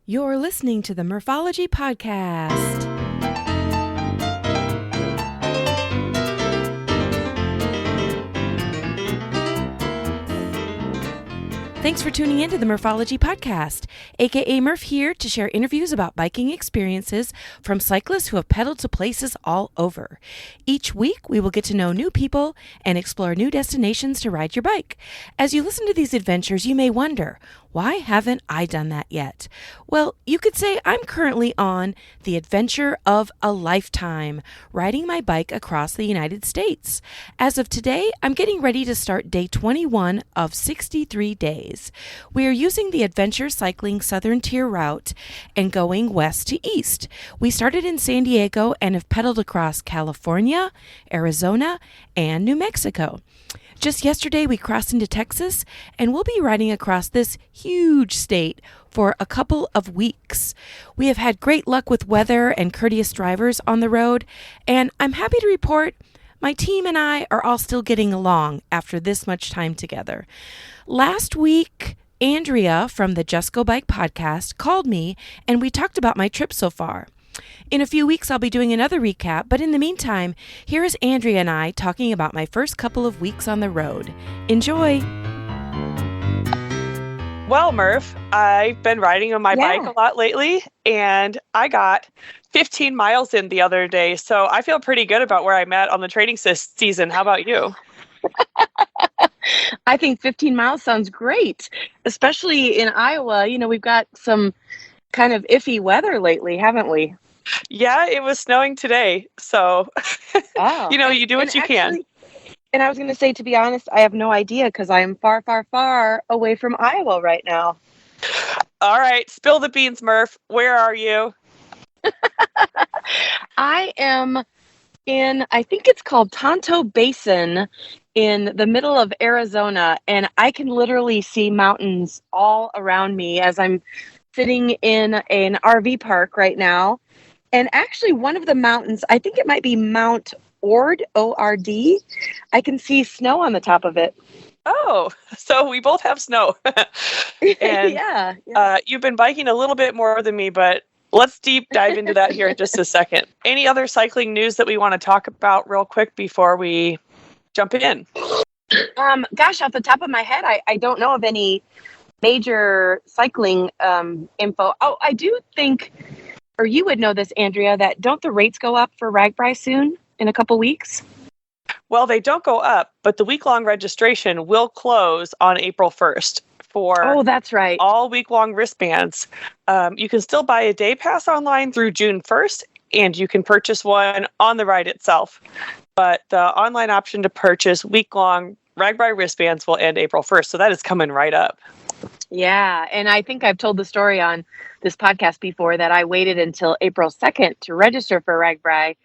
You're listening to the Murphology Podcast. Thanks for tuning in to the Murphology Podcast, aka Murph here to share interviews about biking experiences from cyclists who have pedaled to places all over. Each week, we will get to know new people and explore new destinations to ride your bike. As you listen to these adventures, you may wonder, why haven't I done that yet? Well, you could say I'm currently on the adventure of a lifetime, riding my bike across the United States. As of today, I'm getting ready to start day 21 of 63 days. We are using the Adventure Cycling Southern Tier route and going west to east. We started in San Diego and have pedaled across California, Arizona, and New Mexico. Just yesterday, we crossed into Texas, and we'll be riding across this huge state for a couple of weeks. We have had great luck with weather and courteous drivers on the road, and I'm happy to report my team and I are all still getting along after this much time together. Last week, Andrea from the Just Go Bike podcast called me, and we talked about my trip so far. In a few weeks, I'll be doing another recap, but in the meantime, here is Andrea and I talking about my first couple of weeks on the road. Enjoy! Well, Murph, I've been riding on my bike a lot lately, and I got 15 miles in the other day, so I feel pretty good about where I'm at on the training season. How about you? I think 15 miles sounds great, especially in Iowa. You know, we've got some kind of iffy weather lately, haven't we? Yeah, it was snowing today, so, you do what you can. And I was going to say, to be honest, I have no idea because I am far, far, far away from Iowa right now. All right, spill the beans, Murph. Where are you? I am in, I think it's called Tonto Basin in the middle of Arizona, and I can literally see mountains all around me as I'm sitting in an RV park right now. And actually, one of the mountains, I think it might be Mount Ord, O-R-D. I can see snow on the top of it. Oh, so we both have snow. And yeah. You've been biking a little bit more than me, but let's deep dive into that here in just a second. Any other cycling news that we want to talk about real quick before we jump in? Gosh, off the top of my head, I don't know of any major cycling info. Oh, I do think, or you would know this, Andrea, that don't the rates go up for RAGBRAI soon in a couple weeks? Well, they don't go up, but the week-long registration will close on April 1st for that's right. all week-long wristbands. You can still buy a day pass online through June 1st, and you can purchase one on the ride itself. But the online option to purchase week-long RAGBRAI wristbands will end April 1st, so that is coming right up. Yeah, and I think I've told the story on this podcast before that I waited until April 2nd to register for RAGBRAI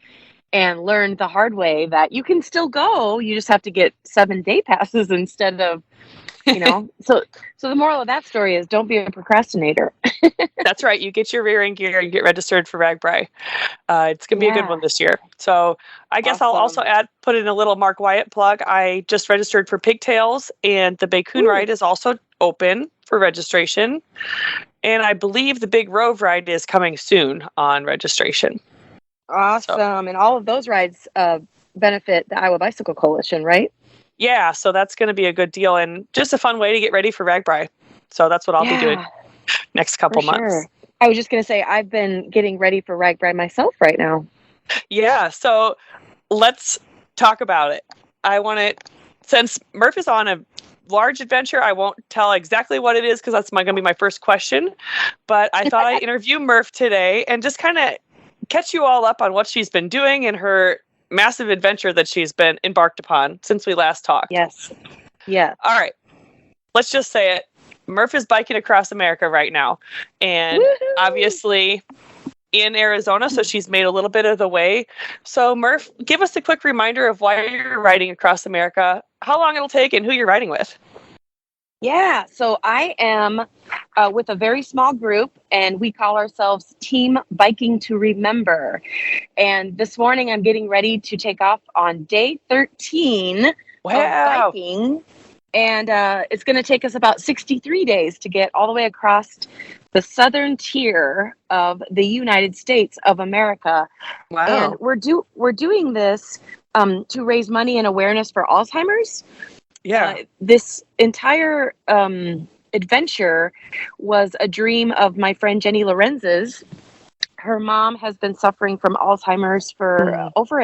and learned the hard way that you can still go. You just have to get 7-day passes instead of, So the moral of that story is don't be a procrastinator. That's right. You get your rear end gear and get registered for RAGBRAI. It's going to be a good one this year. So I guess I'll also put in a little Mark Wyatt plug. I just registered for Pigtails, and the Bakun ride is also open for registration. And I believe the Big Rove ride is coming soon on registration. Awesome. So, and all of those rides benefit the Iowa Bicycle Coalition, right? Yeah, so that's going to be a good deal and just a fun way to get ready for RAGBRAI. So that's what I'll be doing next couple months. Sure. I was just going to say, I've been getting ready for RAGBRAI myself right now. Yeah, so let's talk about it. Since Murph is on a large adventure, I won't tell exactly what it is because that's going to be my first question. But I thought I'd interview Murph today and just kind of catch you all up on what she's been doing in her massive adventure that she's been embarked upon since we last talked. Yes. Yeah. All right. Let's just say it. Murph is biking across America right now. And obviously in Arizona, so she's made a little bit of the way. So Murph, give us a quick reminder of why you're riding across America, how long it'll take, and who you're riding with. Yeah, so I am with a very small group, and we call ourselves Team Biking to Remember. And this morning, I'm getting ready to take off on day 13 of biking. And it's going to take us about 63 days to get all the way across the southern tier of the United States of America. Wow. And we're doing this to raise money and awareness for Alzheimer's. Yeah. This entire adventure was a dream of my friend Jenny Lorenz's. Her mom has been suffering from Alzheimer's for over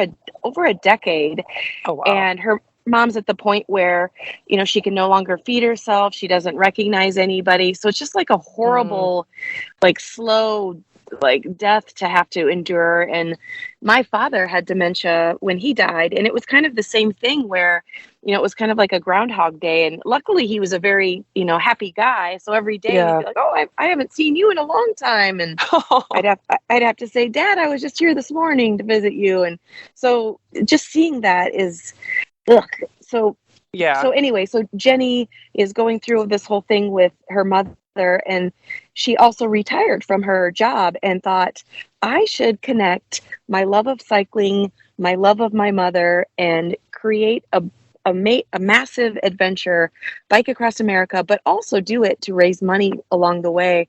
a decade. Oh, wow. And her mom's at the point where, she can no longer feed herself. She doesn't recognize anybody. So it's just like a horrible, like slow, like death to have to endure. And my father had dementia when he died. And it was kind of the same thing where, it was kind of like a Groundhog Day. And luckily he was a very, happy guy. So every day he'd be like, oh, I haven't seen you in a long time. And I'd have to say, Dad, I was just here this morning to visit you. And so just seeing that is, ugh. So anyway, so Jenny is going through this whole thing with her mother, and she also retired from her job and thought, I should connect my love of cycling, my love of my mother, and create a massive adventure, bike across America, but also do it to raise money along the way.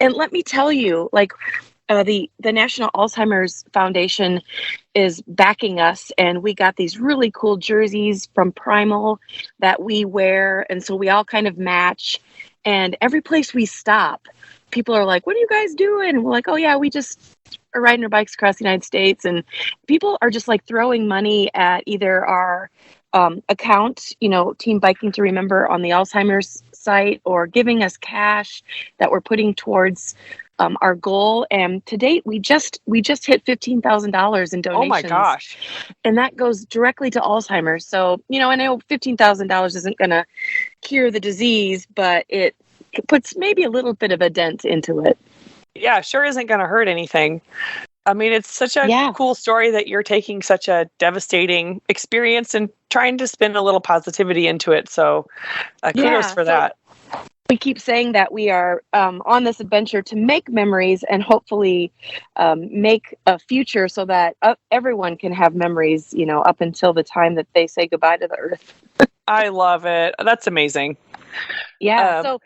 And let me tell you, like, the National Alzheimer's Foundation is backing us, and we got these really cool jerseys from Primal that we wear, and so we all kind of match. And every place we stop, people are like, what are you guys doing? And we're like, oh yeah, we just are riding our bikes across the United States. And people are just like throwing money at either our account, Team Biking to Remember on the Alzheimer's site, or giving us cash that we're putting towards our goal. And to date, we just hit $15,000 in donations. Oh my gosh. And that goes directly to Alzheimer's. So, I know $15,000 isn't going to cure the disease, but it puts maybe a little bit of a dent into it. Yeah, sure isn't going to hurt anything. I mean, it's such a cool story that you're taking such a devastating experience and trying to spin a little positivity into it. So kudos for that. We keep saying that we are on this adventure to make memories and hopefully make a future so that everyone can have memories, up until the time that they say goodbye to the earth. I love it. That's amazing. Yeah.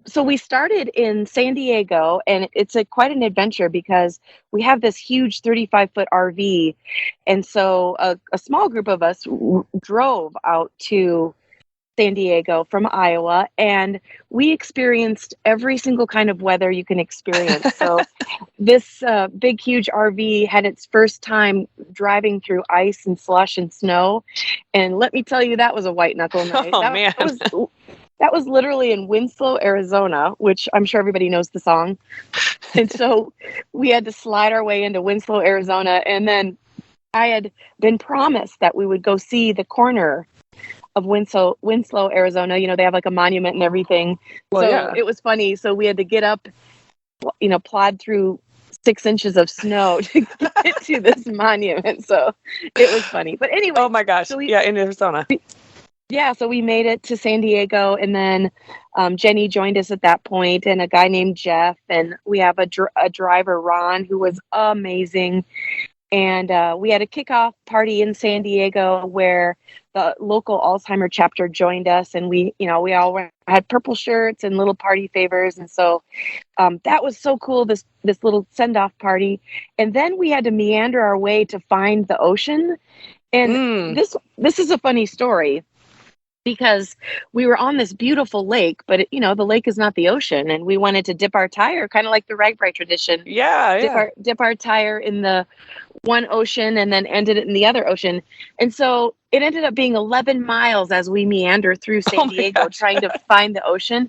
So we started in San Diego, and it's quite an adventure because we have this huge 35-foot RV. And so a small group of us drove out to San Diego from Iowa, and we experienced every single kind of weather you can experience. So this big, huge RV had its first time driving through ice and slush and snow. And let me tell you, that was a white knuckle night. Man. That was literally in Winslow, Arizona, which I'm sure everybody knows the song. And so we had to slide our way into Winslow, Arizona. And then I had been promised that we would go see the corner of Winslow, Arizona. They have like a monument and everything. It was funny. So we had to get up, plod through 6 inches of snow to get to this monument. So it was funny. But anyway. Oh my gosh. So in Arizona. So we made it to San Diego, and then Jenny joined us at that point, and a guy named Jeff, and we have a driver, Ron, who was amazing. And we had a kickoff party in San Diego where the local Alzheimer chapter joined us, and we all had purple shirts and little party favors. And so that was so cool, this little send-off party. And then we had to meander our way to find the ocean. And this is a funny story, because we were on this beautiful lake, but the lake is not the ocean, and we wanted to dip our tire, kind of like the Ragbri tradition. Dip our tire in the one ocean and then ended it in the other ocean. And so it ended up being 11 miles as we meander through San Diego trying to find the ocean.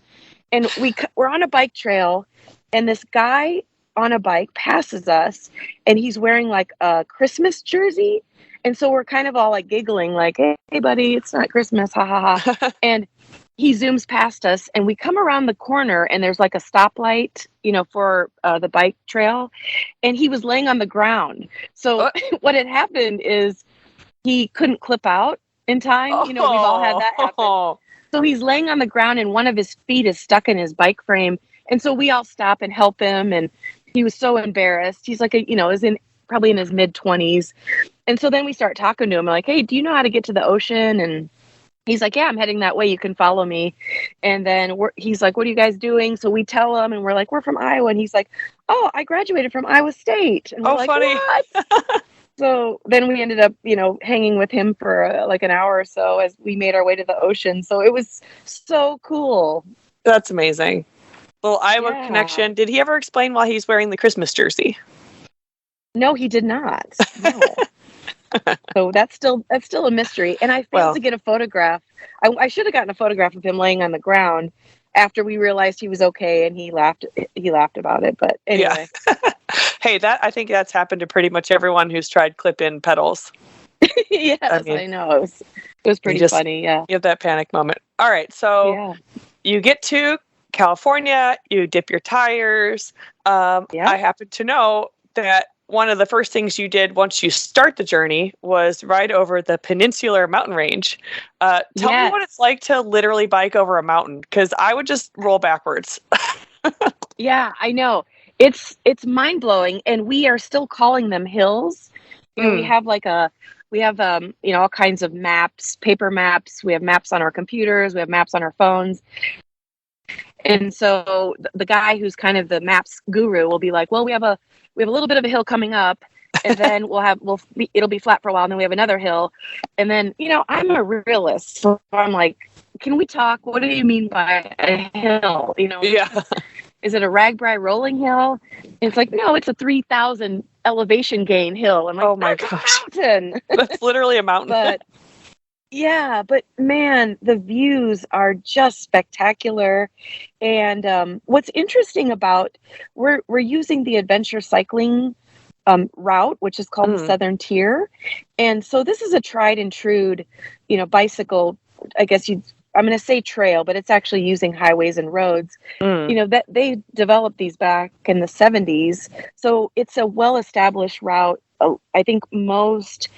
And we're on a bike trail, and this guy on a bike passes us, and he's wearing like a Christmas jersey. And so we're kind of all like giggling, like, hey, buddy, it's not Christmas, ha, ha, ha. And he zooms past us, and we come around the corner, and there's like a stoplight, for the bike trail. And he was laying on the ground. So what had happened is he couldn't clip out in time. We've all had that happen. So he's laying on the ground, and one of his feet is stuck in his bike frame. And so we all stop and help him. And he was so embarrassed. He's like, is probably in his mid-20s. And so then we start talking to him like, hey, do you know how to get to the ocean? And he's like, yeah, I'm heading that way. You can follow me. And then he's like, what are you guys doing? So we tell him, and we're like, we're from Iowa. And he's like, oh, I graduated from Iowa State. And we're like, funny. what? So then we ended up, hanging with him for like an hour or so as we made our way to the ocean. So it was so cool. That's amazing. Little Iowa connection. Did he ever explain why he's wearing the Christmas jersey? No, he did not. No. So that's still a mystery. And I failed to get a photograph. I should have gotten a photograph of him laying on the ground after we realized he was okay, and he laughed about it. But anyway. Yeah. Hey, I think that's happened to pretty much everyone who's tried clip-in pedals. Yes, I know. It was pretty funny, yeah. You have that panic moment. All right, so you get to California, you dip your tires. I happen to know that one of the first things you did once you start the journey was ride over the Peninsular Mountain Range. Tell me what it's like to literally bike over a mountain, because I would just roll backwards. Yeah, I know. It's mind-blowing, and we are still calling them hills. We have all kinds of maps, paper maps. We have maps on our computers. We have maps on our phones. And so the guy who's kind of the maps guru will be like, well, we have a little bit of a hill coming up, and then it'll be flat for a while, and then we have another hill. And then, I'm a realist, so I'm like, can we talk? What do you mean by a hill? Yeah. Is it a Ragbri rolling hill? And it's like, no, it's a 3,000 elevation gain hill. I'm like, oh my gosh, a mountain. That's literally a mountain. But man, the views are just spectacular. And what's interesting about we're using the adventure cycling route, which is called the Southern Tier, and so this is a tried and true, bicycle. I guess I'm going to say trail, but it's actually using highways and roads. That they developed these back in the 70s, so it's a well-established route. I think most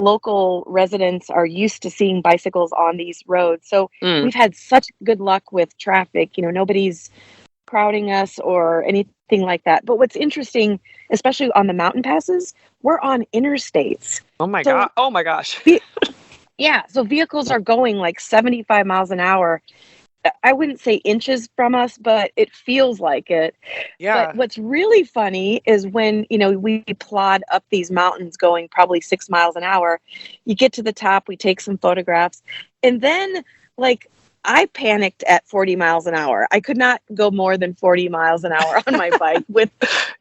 local residents are used to seeing bicycles on these roads. So we've had such good luck with traffic. Nobody's crowding us or anything like that. But what's interesting, especially on the mountain passes, we're on interstates. Oh my God. Oh my gosh. Yeah. So vehicles are going like 75 miles an hour. I wouldn't say inches from us, but it feels like it. Yeah. But what's really funny is when, we plod up these mountains going probably 6 miles an hour, you get to the top, we take some photographs, and then I panicked at 40 miles an hour. I could not go more than 40 miles an hour on my bike with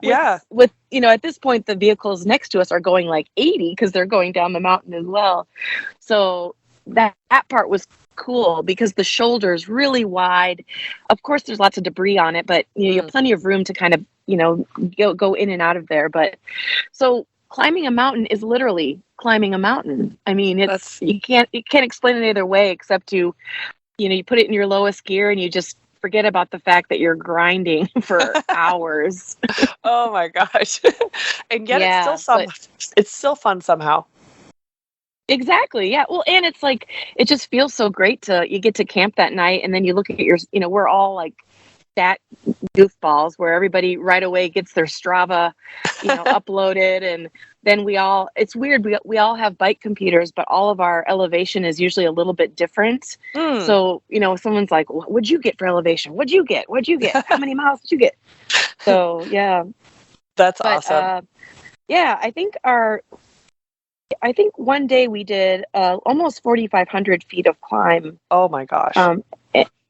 at this point, the vehicles next to us are going like 80 because they're going down the mountain as well. So that part was cool because the shoulder's really wide. Of course, there's lots of debris on it, but you have plenty of room to kind of, go in and out of there. But so climbing a mountain is literally climbing a mountain. I mean, you can't explain it either way except to, you put it in your lowest gear and you just forget about the fact that you're grinding for hours. Oh my gosh. And yet it's still fun somehow. Exactly. Yeah. Well, and it's like, it just feels so great you get to camp that night, and then you look at we're all like stat goofballs where everybody right away gets their Strava, uploaded. And then it's weird. We all have bike computers, but all of our elevation is usually a little bit different. So, someone's like, what'd you get for elevation? What'd you get? How many miles did you get? So, yeah. That's awesome. I think one day we did almost 4,500 feet of climb. Oh my gosh.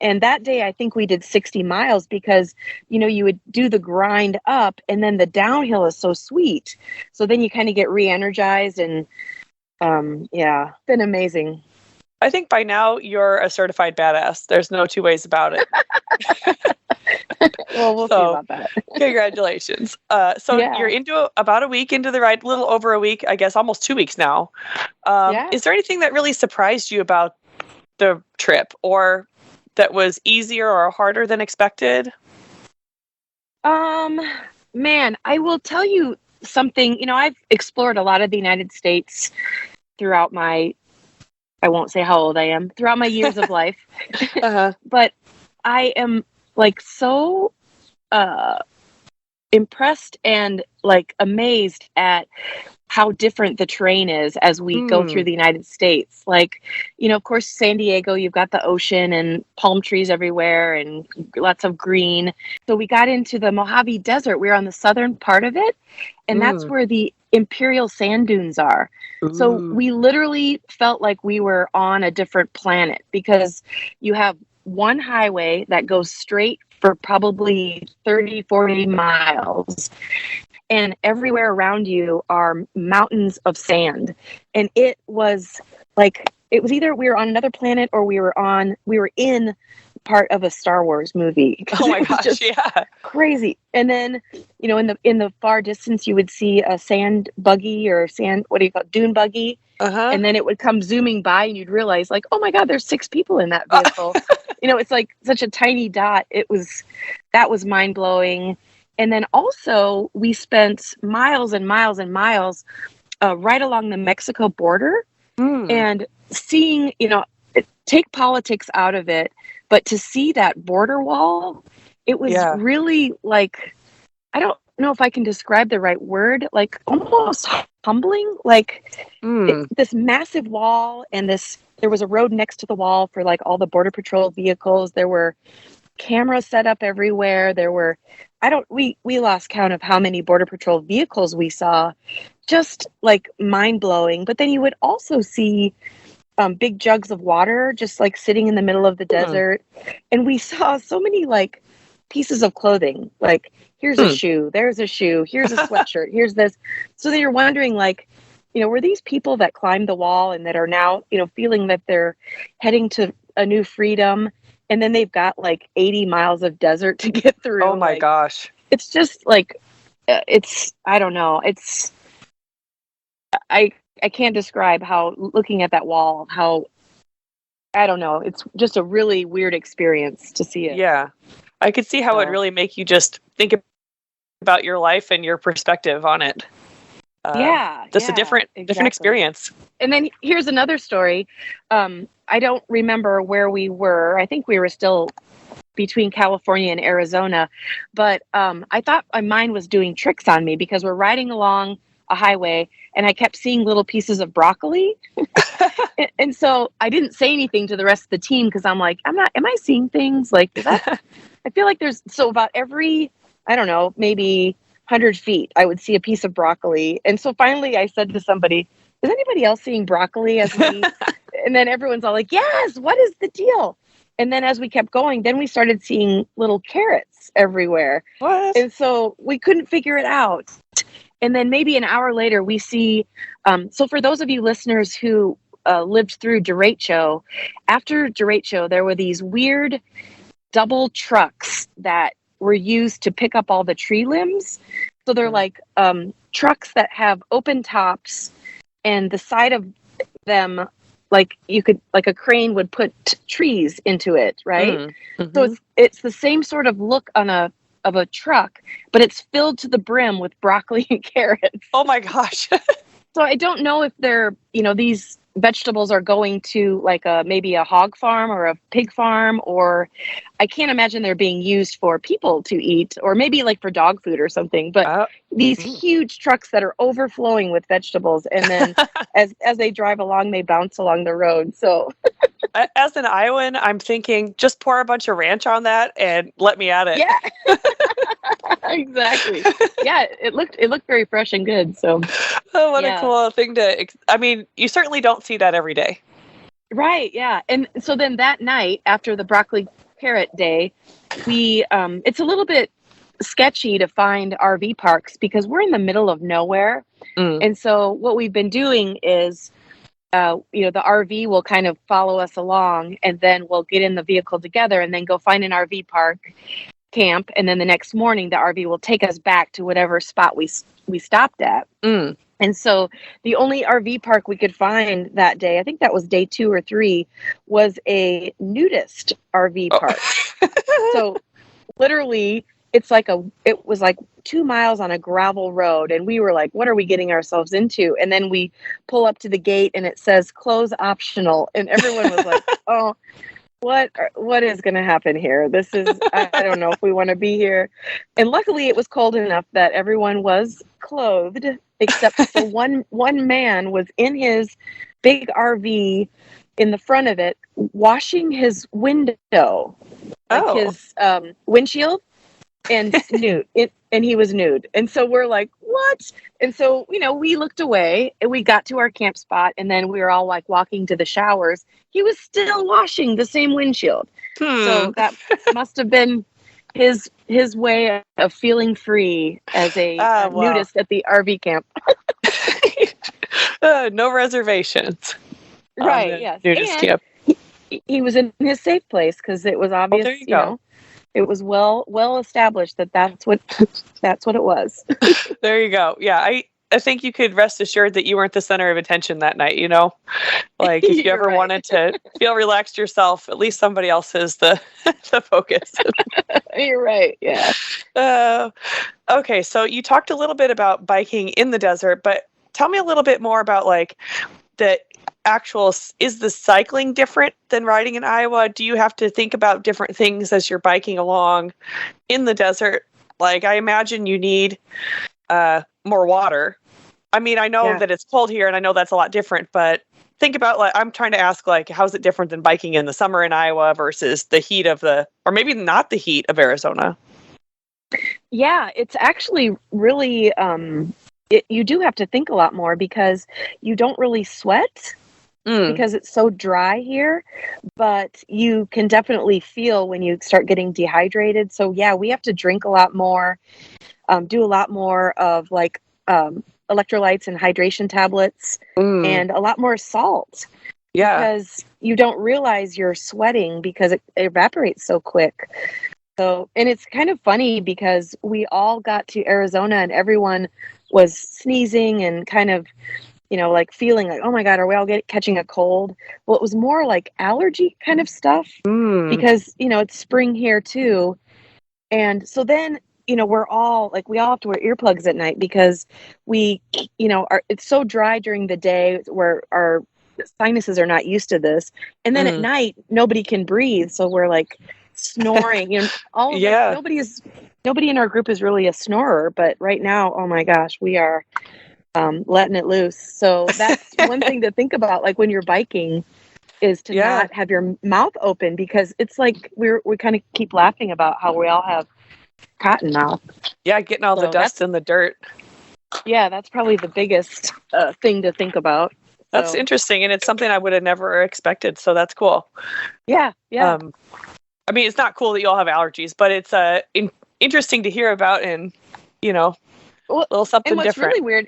And that day I think we did 60 miles because, you would do the grind up and then the downhill is so sweet. So then you kind of get re-energized and been amazing. I think by now you're a certified badass. There's no two ways about it. Well, we'll see about that. Congratulations. You're into about a week into the ride, a little over a week, I guess, almost 2 weeks now. Is there anything that really surprised you about the trip or that was easier or harder than expected? Man, I will tell you something. I've explored a lot of the United States throughout I won't say how old I am, throughout my years of life. But I am so impressed and amazed at how different the terrain is as we go through the United States. Like, of course, San Diego, you've got the ocean and palm trees everywhere and lots of green. So we got into the Mojave Desert. We were on the southern part of it, and that's where the imperial sand dunes are. So we literally felt like we were on a different planet, because you have one highway that goes straight for probably 30, 40 miles. And everywhere around you are mountains of sand. And it was either we were on another planet or we were in part of a Star Wars movie. Oh my gosh, yeah. Crazy. And then, in the far distance, you would see a sand buggy or dune buggy. Uh-huh. And then it would come zooming by and you'd realize, like, oh my God, there's 6 people in that vehicle. It's like such a tiny dot. That was mind blowing. And then also we spent miles and miles and miles right along the Mexico border and seeing, take politics out of it, but to see that border wall, it was really like, I don't know if I can describe the right word, like almost humbling, like this massive wall, and there was a road next to the wall for like all the Border Patrol vehicles. There were cameras set up everywhere. We lost count of how many Border Patrol vehicles we saw, just like mind blowing. But then you would also see big jugs of water just like sitting in the middle of the desert. And we saw so many like pieces of clothing, like here's a shoe, there's a shoe, here's a sweatshirt, here's this. So then you're wondering, like, were these people that climbed the wall and that are now, feeling that they're heading to a new freedom, and then they've got like 80 miles of desert to get through? Oh my gosh. It's just like, I don't know. I can't describe how, looking at that wall, I don't know. It's just a really weird experience to see it. Yeah. I could see how it would really make you just think about your life and your perspective on it. Just a different experience. And then here's another story. I don't remember where we were. I think we were still between California and Arizona, but I thought my mind was doing tricks on me, because we're riding along a highway and I kept seeing little pieces of broccoli. And so I didn't say anything to the rest of the team, because I'm like, am I seeing things? Like, I feel like so about every, I don't know, maybe 100 feet, I would see a piece of broccoli. And so finally I said to somebody, is anybody else seeing broccoli as me? And then everyone's all like, yes, what is the deal? And then as we kept going, then we started seeing little carrots everywhere. What? And so we couldn't figure it out. And then maybe an hour later, we see, so for those of you listeners who lived through derecho, after derecho, there were these weird double trucks that were used to pick up all the tree limbs. So they're like trucks that have open tops, and the side of them, like a crane would put trees into it, right? Mm-hmm. So it's the same sort of look of a truck, but it's filled to the brim with broccoli and carrots. Oh my gosh. So I don't know if they're, these vegetables are going to like maybe a hog farm or a pig farm, or I can't imagine they're being used for people to eat, or maybe like for dog food or something. But these huge trucks that are overflowing with vegetables, and then as they drive along, they bounce along the road. So as an Iowan, I'm thinking just pour a bunch of ranch on that and let me at it. Yeah. Exactly. Yeah, it looked very fresh and good. So what a cool thing you certainly don't see that every day. Right, yeah. And so then that night after the broccoli carrot day, we it's a little bit sketchy to find RV parks because we're in the middle of nowhere. And so what we've been doing is the RV will kind of follow us along, and then we'll get in the vehicle together and then go find an RV park, camp, and then the next morning the RV will take us back to whatever spot we stopped at. And so the only RV park we could find that day, I think that was day 2 or 3, was a nudist RV park. So literally it was like 2 miles on a gravel road, and we were like, what are we getting ourselves into? And then we pull up to the gate and it says close optional, and everyone was like, oh, what is going to happen here? This is, I don't know if we want to be here. And luckily it was cold enough that everyone was clothed, except for one man was in his big RV in the front of it, washing his window, like his windshield, and nude. And he was nude. And so we're like, what? And so, we looked away and we got to our camp spot, and then we were all like walking to the showers. He was still washing the same windshield. So that must have been his way of feeling free as a nudist at the RV camp. No reservations. Right, yes. Nudist And camp. He was in his safe place because it was obvious, there you go. It was well established that's what it was. There you go. Yeah, I think you could rest assured that you weren't the center of attention that night, Like if you ever wanted to feel relaxed yourself, at least somebody else is the focus. You're right. Yeah. Okay, so you talked a little bit about biking in the desert, but tell me a little bit more about like is the cycling different than riding in Iowa? Do you have to think about different things as you're biking along in the desert? Like I imagine you need more water. I mean, I know that it's cold here and I know that's a lot different, but think about like, I'm trying to ask like, how's it different than biking in the summer in Iowa versus the heat or maybe not the heat of Arizona? Yeah, it's actually really, you do have to think a lot more because you don't really sweat because it's so dry here, but you can definitely feel when you start getting dehydrated. So yeah, we have to drink a lot more, do a lot more of like electrolytes and hydration tablets and a lot more salt. Yeah. Because you don't realize you're sweating because it evaporates so quick. So, and it's kind of funny because we all got to Arizona and everyone was sneezing and kind of, like feeling like, oh my God, are we all catching a cold? Well, it was more like allergy kind of stuff because, it's spring here too. And so then, we're all like, we all have to wear earplugs at night because we, it's so dry during the day where our sinuses are not used to this. And then at night, nobody can breathe. So we're like snoring, all of us, nobody in our group is really a snorer, but right now, oh my gosh, we are letting it loose. So that's one thing to think about, like when you're biking, is to not have your mouth open because it's like we kind of keep laughing about how we all have cotton mouth. Yeah, getting all the dust and the dirt. Yeah, that's probably the biggest thing to think about. That's interesting, and it's something I would have never expected. So that's cool. Yeah. I mean, it's not cool that you all have allergies, but it's interesting to hear about, and a little something different. And what's really weird,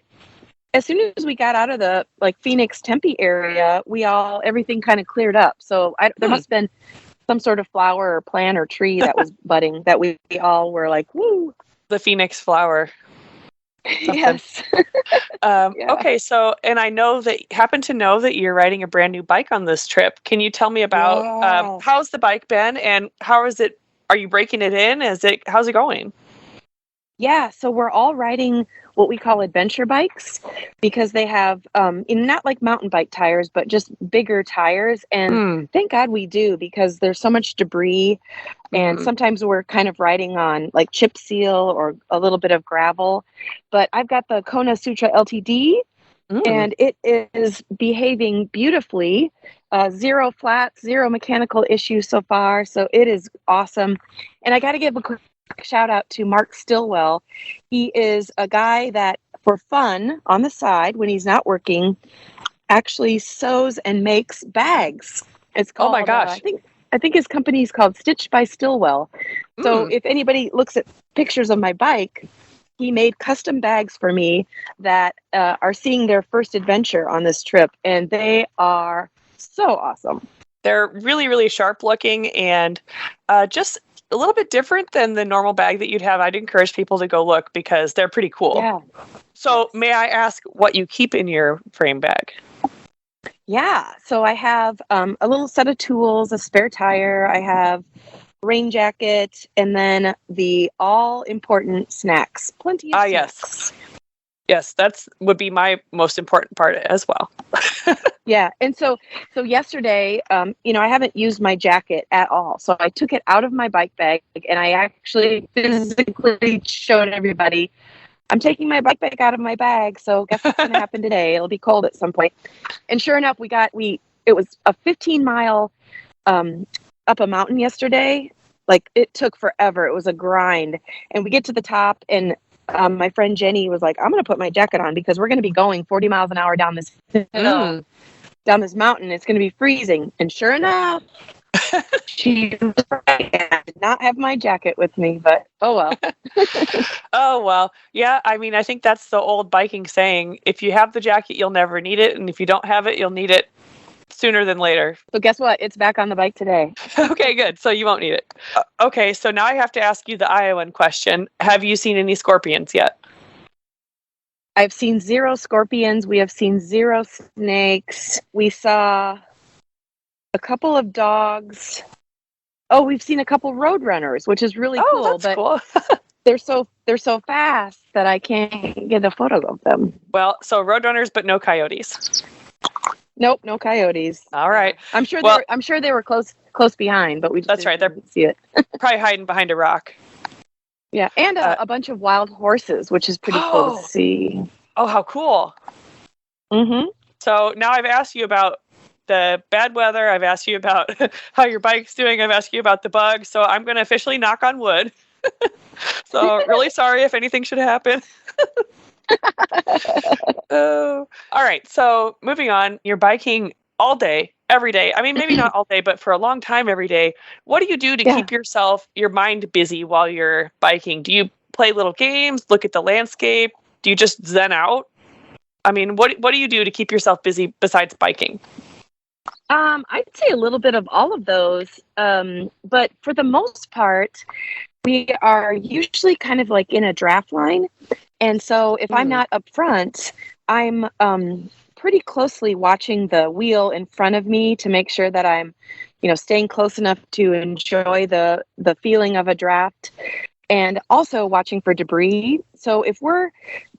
as soon as we got out of the like Phoenix Tempe area, everything kind of cleared up. So there must have been some sort of flower or plant or tree that was budding that we all were like, woo. The Phoenix flower. Something. Yes. Okay, so, and I happen to know that you're riding a brand new bike on this trip. Can you tell me about how's the bike been and how is it? Are you breaking it in? How's it going? Yeah, so we're all riding what we call adventure bikes because they have not like mountain bike tires, but just bigger tires. And thank God we do because there's so much debris. And sometimes we're kind of riding on like chip seal or a little bit of gravel. But I've got the Kona Sutra LTD and it is behaving beautifully. Zero flats, zero mechanical issues so far. So it is awesome. And I got to give a quick shout out to Mark Stillwell. He is a guy that for fun on the side when he's not working actually sews and makes bags. It's called, oh my gosh. I think his company is called Stitch by Stillwell. So if anybody looks at pictures of my bike, he made custom bags for me that are seeing their first adventure on this trip, and they are so awesome. They're really, really sharp looking and just a little bit different than the normal bag that you'd have. I'd encourage people to go look because they're pretty cool. Yeah. So may I ask what you keep in your frame bag? Yeah. So I have a little set of tools, a spare tire. I have a rain jacket, and then the all important snacks. Plenty of snacks. Yes, that would be my most important part as well. Yeah. And so yesterday, I haven't used my jacket at all. So I took it out of my bike bag and I actually physically showed everybody I'm taking my bike back out of my bag. So guess what's going to happen today? It'll be cold at some point. And sure enough, it was a 15-mile up a mountain yesterday. Like, it took forever. It was a grind. And we get to the top, and my friend Jenny was like, I'm going to put my jacket on because we're going to be going 40 miles an hour down this hill, down this mountain. It's going to be freezing. And sure enough, she was right. I did not have my jacket with me, but oh well. Oh, well. Yeah, I mean, I think that's the old biking saying, if you have the jacket, you'll never need it. And if you don't have it, you'll need it sooner than later. So guess what? It's back on the bike today. Okay, good. So you won't need it. Okay, so now I have to ask you the Iowan question. Have you seen any scorpions yet? I've seen 0 scorpions. We have seen 0 snakes. We saw a couple of dogs. Oh, we've seen a couple roadrunners, which is really cool. That's cool. they're so fast that I can't get a photo of them. Well, so roadrunners, but no coyotes. Nope, no coyotes. All right. I'm sure they were close behind, but we just didn't see it. Probably hiding behind a rock. Yeah, and a bunch of wild horses, which is pretty cool to see. Oh, how cool. Mm-hmm. So now I've asked you about the bad weather. I've asked you about how your bike's doing. I've asked you about the bugs. So I'm going to officially knock on wood. So really sorry if anything should happen. All right. So moving on, you're biking all day, every day. I mean, maybe not all day, but for a long time every day. What do you do to keep your mind busy while you're biking? Do you play little games, look at the landscape? Do you just zen out? I mean, what do you do to keep yourself busy besides biking? I'd say a little bit of all of those. But for the most part, we are usually kind of like in a draft line. And so if I'm not up front, I'm pretty closely watching the wheel in front of me to make sure that I'm, staying close enough to enjoy the feeling of a draft, and also watching for debris. So if we're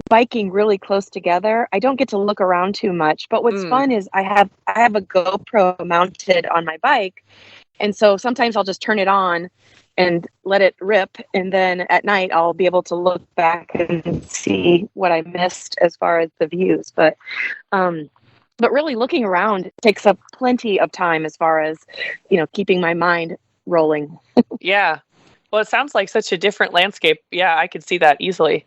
biking really close together, I don't get to look around too much. But what's fun is I have a GoPro mounted on my bike. And so sometimes I'll just turn it on and let it rip. And then at night, I'll be able to look back and see what I missed as far as the views. But really looking around takes up plenty of time as far as, keeping my mind rolling. Yeah. Well, it sounds like such a different landscape. Yeah, I could see that easily.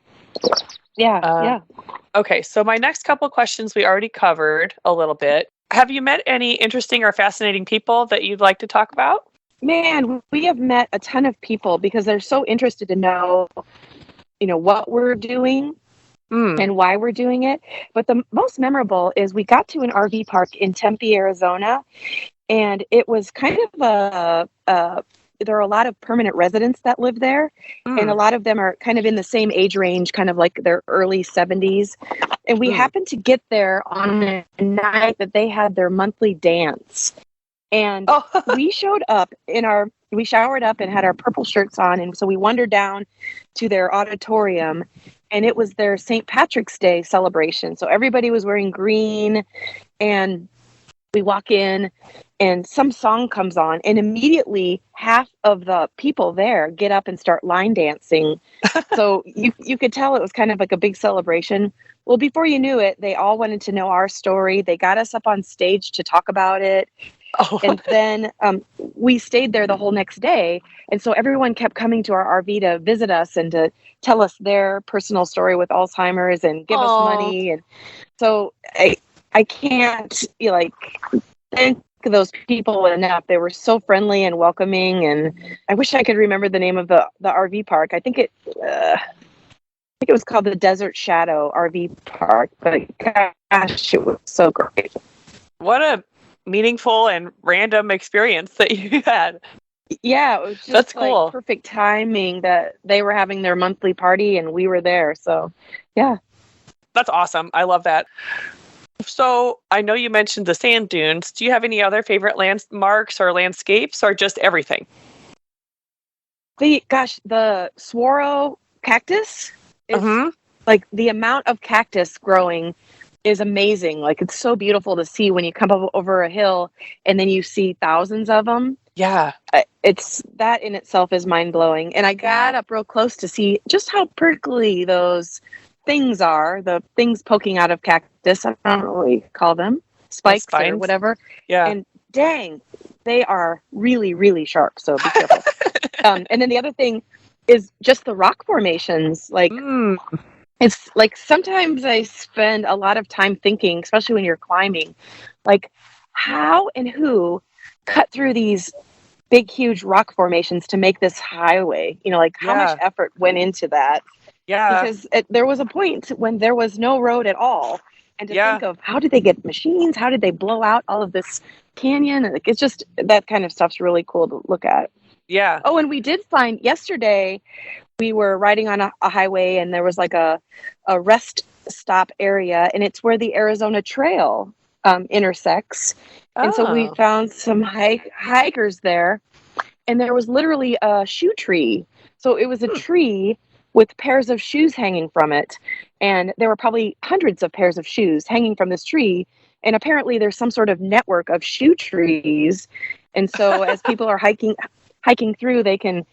Yeah. Okay, so my next couple questions we already covered a little bit. Have you met any interesting or fascinating people that you'd like to talk about? Man, we have met a ton of people because they're so interested to know, what we're doing and why we're doing it. But the most memorable is we got to an RV park in Tempe, Arizona, and it was kind of there are a lot of permanent residents that live there, and a lot of them are kind of in the same age range, kind of like their early 70s. And we happened to get there on a night that they had their monthly dance. And we showered up and had our purple shirts on. And so we wandered down to their auditorium, and it was their St. Patrick's Day celebration. So everybody was wearing green, and we walk in and some song comes on, and immediately half of the people there get up and start line dancing. So you could tell it was kind of like a big celebration. Well, before you knew it, they all wanted to know our story. They got us up on stage to talk about it. And then we stayed there the whole next day. And so everyone kept coming to our RV to visit us and to tell us their personal story with Alzheimer's and give us money. And so I can't thank those people enough. They were so friendly and welcoming, and I wish I could remember the name of the RV park. I think it was called the Desert Shadow RV Park, but gosh, it was so great. What a meaningful and random experience that you had. Yeah, it was just That's cool. Perfect timing that they were having their monthly party and we were there. So, yeah. That's awesome. I love that. So I know you mentioned the sand dunes. Do you have any other favorite landmarks or landscapes, or just everything? The saguaro cactus is like the amount of cactus growing is amazing. Like, it's so beautiful to see when you come over a hill and then you see thousands of them. Yeah. It's that in itself is mind blowing. And I got up real close to see just how prickly those things are, the things poking out of cactus. I don't know what we call them, spikes or whatever. Yeah. And dang, they are really, really sharp. So be careful. And then the other thing is just the rock formations. Like, it's like sometimes I spend a lot of time thinking, especially when you're climbing, like how and who cut through these big, huge rock formations to make this highway, like how much effort went into that. Yeah. Because there was a point when there was no road at all. And to think of how did they get machines? How did they blow out all of this canyon? Like, it's just, that kind of stuff's really cool to look at. Yeah. Oh, and we did find yesterday, we were riding on a highway and there was like a rest stop area, and it's where the Arizona Trail intersects. And so we found some hikers there, and there was literally a shoe tree. So it was a tree with pairs of shoes hanging from it. And there were probably hundreds of pairs of shoes hanging from this tree. And apparently there's some sort of network of shoe trees. And so as people are hiking through, they can,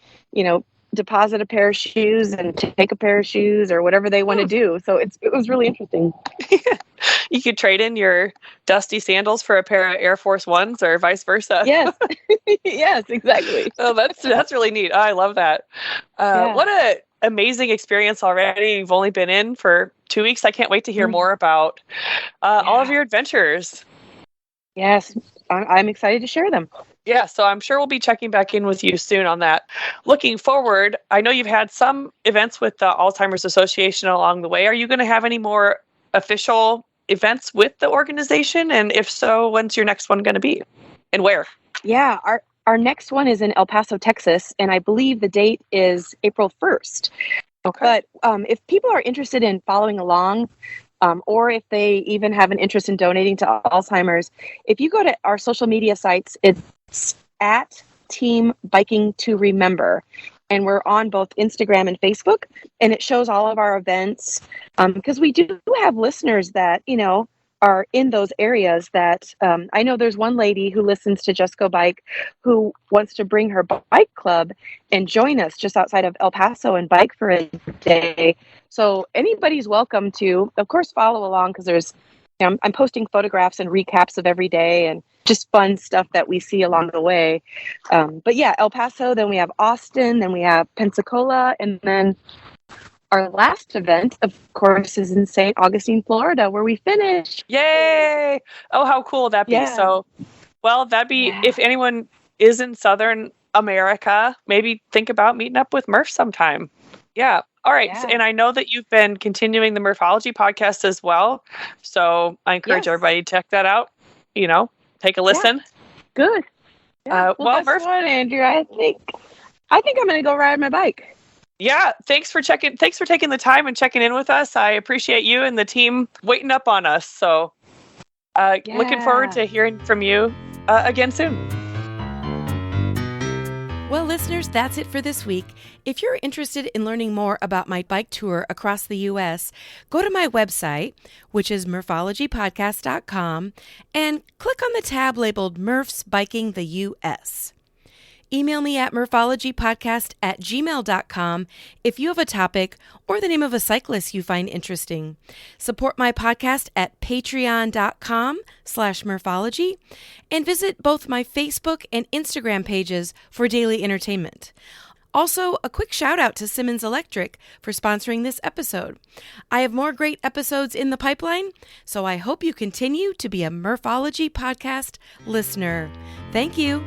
deposit a pair of shoes and take a pair of shoes or whatever they want to do. So it was really interesting. You could trade in your dusty sandals for a pair of Air Force Ones or vice versa. Yes. Yes, exactly. Oh, that's really neat. Oh, I love that. What a amazing experience already. You've only been in for 2 weeks. I can't wait to hear more about all of your adventures. Yes, I'm excited to share them. Yeah, so I'm sure we'll be checking back in with you soon on that. Looking forward, I know you've had some events with the Alzheimer's Association along the way. Are you going to have any more official events with the organization? And if so, when's your next one going to be? And where? Yeah, our next one is in El Paso, Texas, and I believe the date is April 1st. Okay. But if people are interested in following along, or if they even have an interest in donating to Alzheimer's, if you go to our social media sites, it's at Team Biking to Remember. And we're on both Instagram and Facebook, and it shows all of our events. Because we do have listeners that, are in those areas that I know there's one lady who listens to Just Go Bike who wants to bring her bike club and join us just outside of El Paso and bike for a day. So anybody's welcome to, of course, follow along, because I'm posting photographs and recaps of every day and just fun stuff that we see along the way. But yeah, El Paso, then we have Austin, then we have Pensacola, and then our last event, of course, is in St. Augustine, Florida, where we finished. Yay! Oh, how cool would that be? Yeah. So, well, that'd be, if anyone is in Southern America, maybe think about meeting up with Murph sometime. Yeah. All right. Yeah. So, and I know that you've been continuing the Murphology podcast as well. So I encourage everybody to check that out. Take a listen. Yeah. Good. Yeah. Well, Murph, what, Andrew, I think I'm going to go ride my bike. Yeah, thanks for taking the time and checking in with us. I appreciate you and the team waiting up on us. So looking forward to hearing from you again soon. Well, listeners, that's it for this week. If you're interested in learning more about my bike tour across the U.S., go to my website, which is murphologypodcast.com, and click on the tab labeled Murph's Biking the U.S. Email me at murphologypodcast@gmail.com if you have a topic or the name of a cyclist you find interesting. Support my podcast at patreon.com/murphology and visit both my Facebook and Instagram pages for daily entertainment. Also, a quick shout out to Simmons Electric for sponsoring this episode. I have more great episodes in the pipeline, so I hope you continue to be a Murphology podcast listener. Thank you.